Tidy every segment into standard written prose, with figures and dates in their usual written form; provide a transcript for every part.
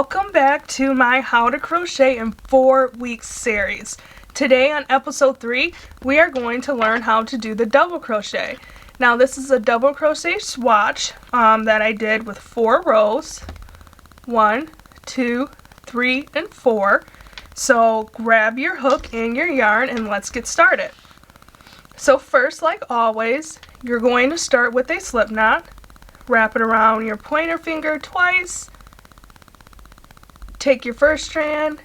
Welcome back to my How to Crochet in 4 Weeks series. Today on episode 3, we are going to learn how to do the double crochet. Now this is a double crochet swatch that I did with 4 rows. 1, 2, 3, and 4. So grab your hook and your yarn and let's get started. So first, like always, you're going to start with a slip knot. Wrap it around your pointer finger twice. Take your first strand,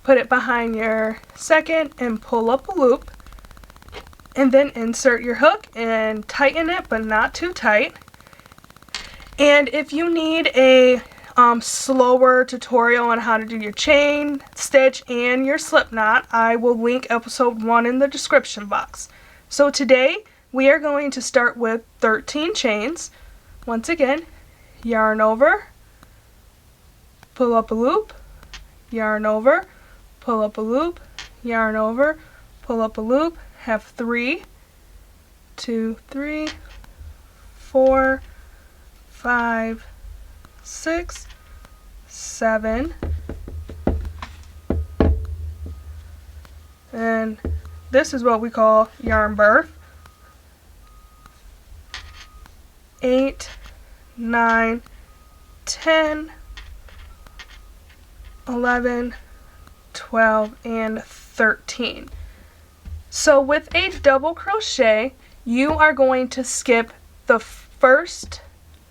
put it behind your second, and pull up a loop. And then insert your hook and tighten it, but not too tight. And if you need a slower tutorial on how to do your chain, stitch, and your slip knot, I will link episode 1 in the description box. So today we are going to start with 13 chains. Once again, yarn over, pull up a loop, yarn over, pull up a loop, yarn over, pull up a loop, have 3, 2, 3, 4, 5, 6, 7, and this is what we call yarn birth. 8, 9, 10, 11, 12, and 13. So with a double crochet, you are going to skip the first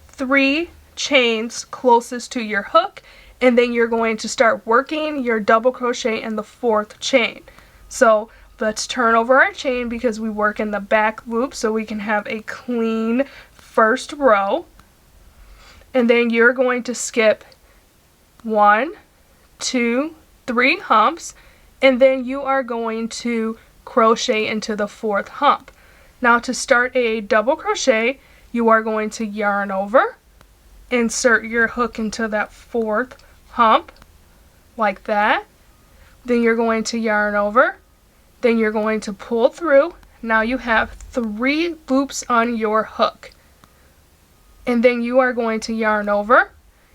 3 chains closest to your hook, and then you're going to start working your double crochet in the 4th chain. So let's turn over our chain because we work in the back loop so we can have a clean first row. And then you're going to skip 1, 2, 3 humps, and then you are going to crochet into the 4th hump. Now to start a double crochet, you are going to yarn over, insert your hook into that 4th hump like that. Then you're going to yarn over, then you're going to pull through. Now you have 3 loops on your hook. And then you are going to yarn over.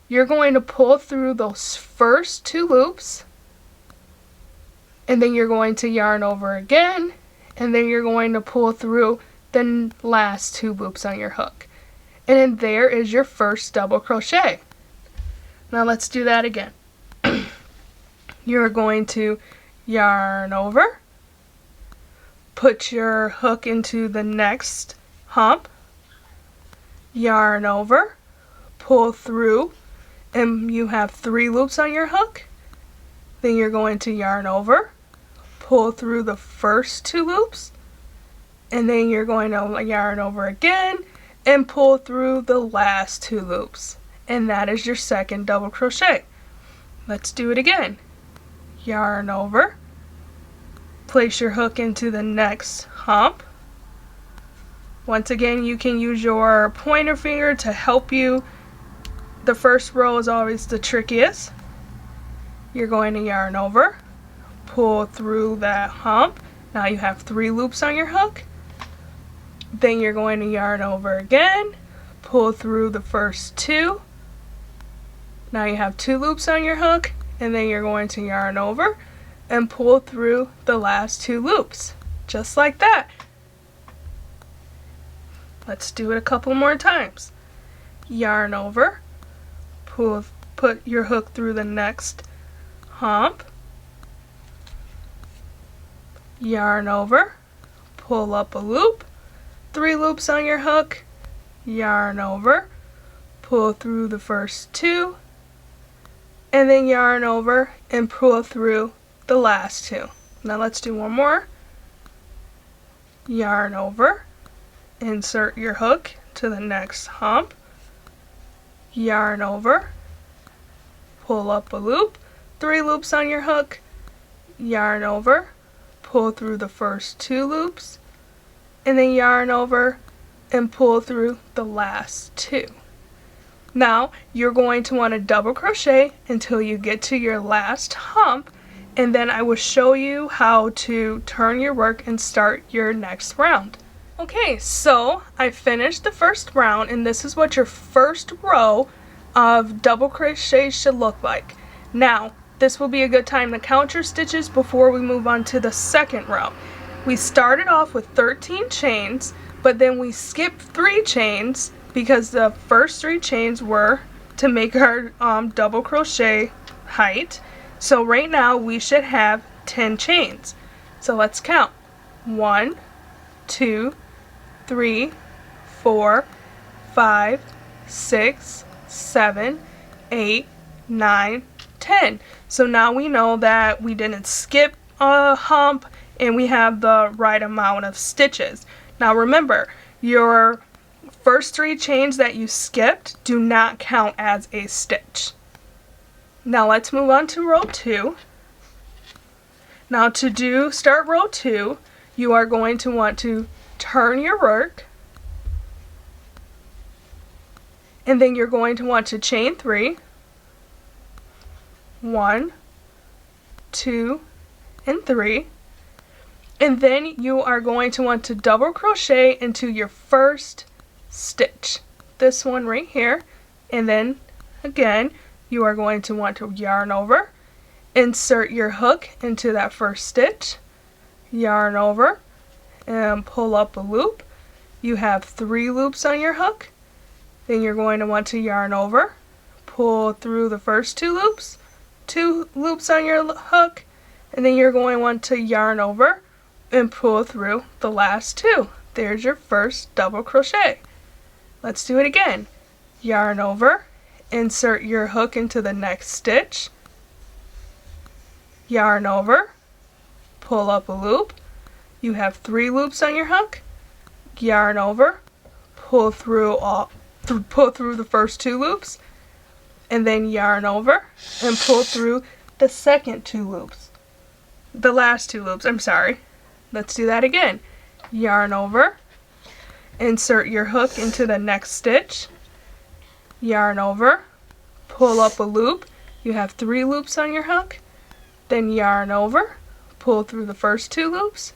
You're going to pull through those first 2 loops, and then you're going to yarn over again, and then you're going to pull through the last 2 loops on your hook. And then there is your first double crochet. Now let's do that again. You're going to yarn over, put your hook into the next hump, yarn over, pull through, and you have 3 loops on your hook. Then you're going to yarn over, pull through the first 2 loops, and then you're going to yarn over again and pull through the last 2 loops. And that is your second double crochet. Let's do it again. Yarn over, place your hook into the next hump. Once again, you can use your pointer finger to help you. The first row is always the trickiest. You're going to yarn over, pull through that hump. Now you have 3 loops on your hook. Then you're going to yarn over again, pull through the first 2. Now you have 2 loops on your hook, and then you're going to yarn over and pull through the last 2 loops. Just like that. Let's do it a couple more times. Yarn over, put your hook through the next hump, yarn over, pull up a loop, 3 loops on your hook, yarn over, pull through the first 2, and then yarn over and pull through the last 2. Now let's do one more. Yarn over, insert your hook to the next hump, yarn over, pull up a loop, 3 loops on your hook, yarn over, pull through the first 2 loops, and then yarn over and pull through the last 2. Now you're going to want to double crochet until you get to your last hump, and then I will show you how to turn your work and start your next round. Okay, so I finished the first round, and this is what your first row of double crochet should look like. Now, this will be a good time to count your stitches before we move on to the second row. We started off with 13 chains, but then we skipped 3 chains because the first 3 chains were to make our double crochet height. So right now we should have 10 chains. So let's count. 1, 2, 3, 4, 5, 6, 7, 8, 9, 10. So now we know that we didn't skip a hump and we have the right amount of stitches. Now remember, your first 3 chains that you skipped do not count as a stitch. Now let's move on to row 2. Now to start row 2, you are going to want to turn your work, and then you're going to want to chain 3, 1, 2, and 3, and then you are going to want to double crochet into your first stitch, this one right here, and then again you are going to want to yarn over, insert your hook into that first stitch, yarn over, and pull up a loop. You have 3 loops on your hook. Then you're going to want to yarn over, pull through the first 2 loops, 2 loops on your hook, and then you're going to want to yarn over and pull through the last 2. There's your first double crochet. Let's do it again. Yarn over, insert your hook into the next stitch, yarn over, pull up a loop. You have 3 loops on your hook, yarn over, pull through the first 2 loops, and then yarn over and pull through the second 2 loops. The last 2 loops, I'm sorry. Let's do that again. Yarn over, insert your hook into the next stitch, yarn over, pull up a loop. You have 3 loops on your hook, then yarn over, pull through the first 2 loops,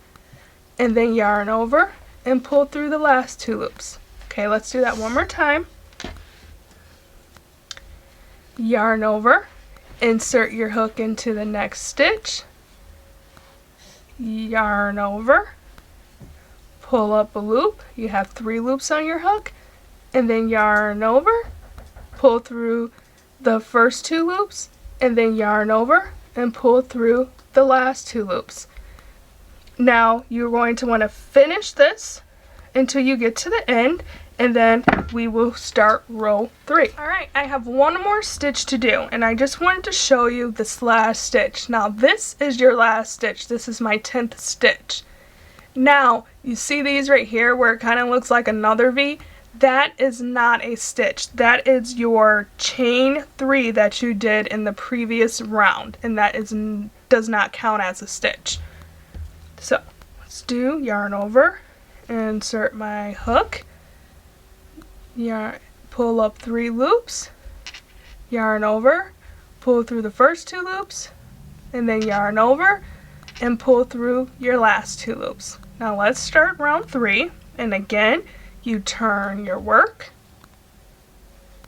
and then yarn over and pull through the last 2 loops. Okay, let's do that one more time. Yarn over, insert your hook into the next stitch, yarn over, pull up a loop. You have 3 loops on your hook, and then yarn over, pull through the first 2 loops, and then yarn over and pull through the last 2 loops. Now you're going to want to finish this until you get to the end, and then we will start row 3. Alright, I have one more stitch to do, and I just wanted to show you this last stitch. Now this is your last stitch. This is my 10th stitch. Now you see these right here where it kind of looks like another V? That is not a stitch. That is your chain 3 that you did in the previous round, and that does not count as a stitch. So let's do yarn over, insert my hook, pull up 3 loops, yarn over, pull through the first 2 loops, and then yarn over and pull through your last 2 loops. Now let's start round 3, and again you turn your work,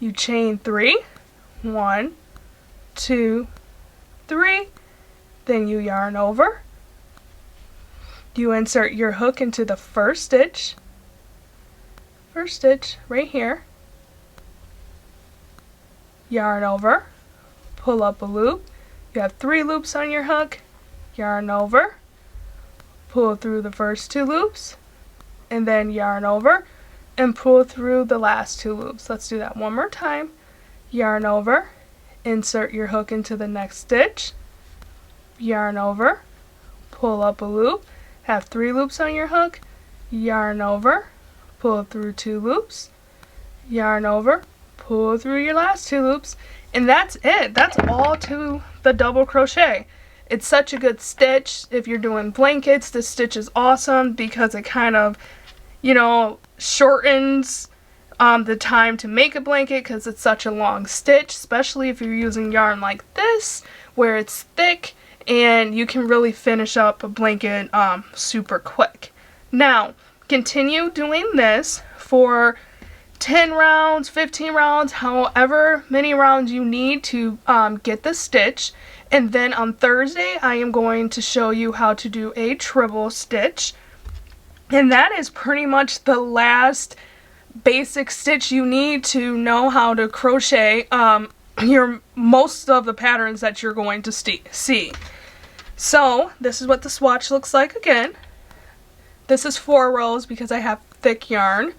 you chain 3, 1, 2, 3, then you yarn over, you insert your hook into the first stitch right here, yarn over, pull up a loop. You have 3 loops on your hook, yarn over, pull through the first 2 loops, and then yarn over and pull through the last 2 loops. Let's do that one more time. Yarn over, insert your hook into the next stitch, yarn over, pull up a loop, have 3 loops on your hook, yarn over, pull through 2 loops, yarn over, pull through your last 2 loops, and that's it. That's all to the double crochet. It's such a good stitch. If you're doing blankets, this stitch is awesome because it kind of, shortens the time to make a blanket because it's such a long stitch, especially if you're using yarn like this where it's thick and you can really finish up a blanket super quick. Now, continue doing this for 10 rounds, 15 rounds, however many rounds you need to get the stitch. And then on Thursday, I am going to show you how to do a treble stitch. And that is pretty much the last basic stitch you need to know how to crochet most of the patterns that you're going to see. So this is what the swatch looks like again. This is 4 rows because I have thick yarn.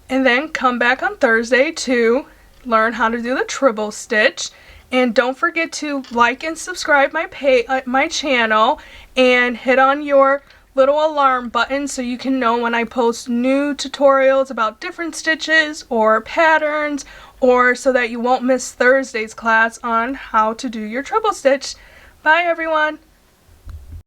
And then come back on Thursday to learn how to do the treble stitch. And don't forget to like and subscribe my channel and hit on your little alarm button so you can know when I post new tutorials about different stitches or patterns, or so that you won't miss Thursday's class on how to do your treble stitch. Bye everyone!